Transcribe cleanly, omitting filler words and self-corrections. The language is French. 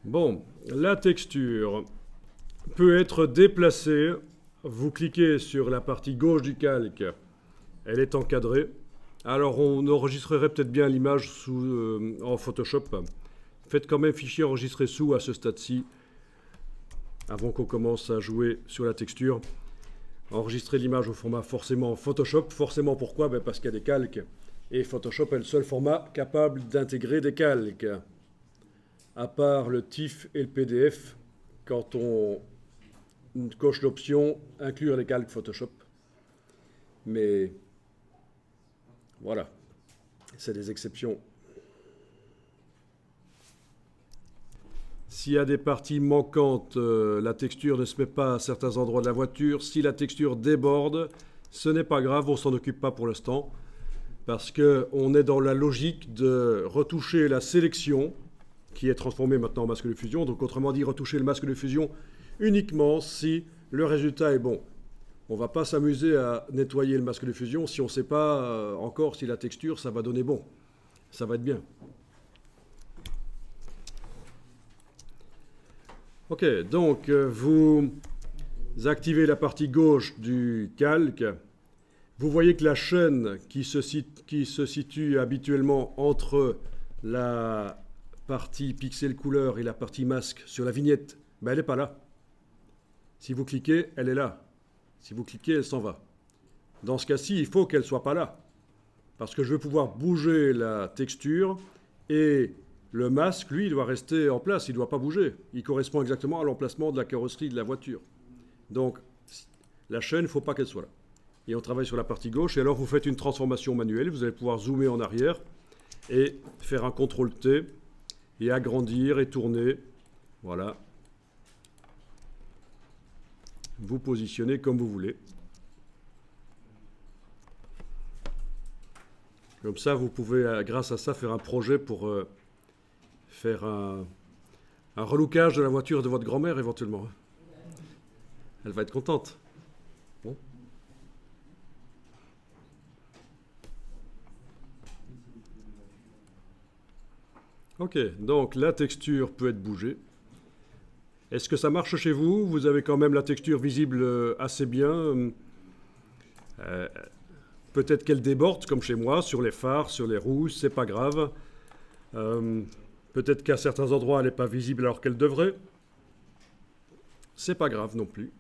Bon, la texture peut être déplacée. Vous cliquez sur la partie gauche du calque, elle est encadrée. Alors on enregistrerait peut-être bien l'image en Photoshop. Faites quand même fichier enregistré sous à ce stade-ci, avant qu'on commence à jouer sur la texture. Enregistrez l'image au format forcément Photoshop. Forcément pourquoi? Parce qu'il y a des calques. Et Photoshop est le seul format capable d'intégrer des calques. À part le TIFF et le PDF, quand on coche l'option inclure les calques Photoshop. Mais voilà, c'est des exceptions. S'il y a des parties manquantes, la texture ne se met pas à certains endroits de la voiture. Si la texture déborde, ce n'est pas grave, on ne s'en occupe pas pour l'instant. Parce qu'on est dans la logique de retoucher la sélection, qui est transformée maintenant en masque de fusion. Donc autrement dit, retoucher le masque de fusion uniquement si le résultat est bon. On ne va pas s'amuser à nettoyer le masque de fusion si on ne sait pas encore si la texture, ça va donner bon. Ça va être bien. Ok, donc vous activez la partie gauche du calque. Vous voyez que la chaîne qui se situe habituellement entre la partie pixel couleur et la partie masque sur la vignette, elle n'est pas là. Si vous cliquez, elle est là. Si vous cliquez, elle s'en va. Dans ce cas-ci, il faut qu'elle ne soit pas là. Parce que je vais pouvoir bouger la texture et le masque, lui, il doit rester en place, il ne doit pas bouger. Il correspond exactement à l'emplacement de la carrosserie de la voiture. Donc, la chaîne, il ne faut pas qu'elle soit là. Et on travaille sur la partie gauche, et alors vous faites une transformation manuelle, vous allez pouvoir zoomer en arrière et faire un CTRL-T et agrandir et tourner. Voilà. Vous positionnez comme vous voulez. Comme ça, vous pouvez, grâce à ça, faire un projet pour faire un relookage de la voiture de votre grand-mère éventuellement. Elle va être contente. Bon. Ok, donc la texture peut être bougée. Est-ce que ça marche chez vous? Vous avez quand même la texture visible assez bien. Peut-être qu'elle déborde, comme chez moi, sur les phares, sur les roues, c'est pas grave. Peut-être qu'à certains endroits, elle n'est pas visible alors qu'elle devrait. C'est pas grave non plus.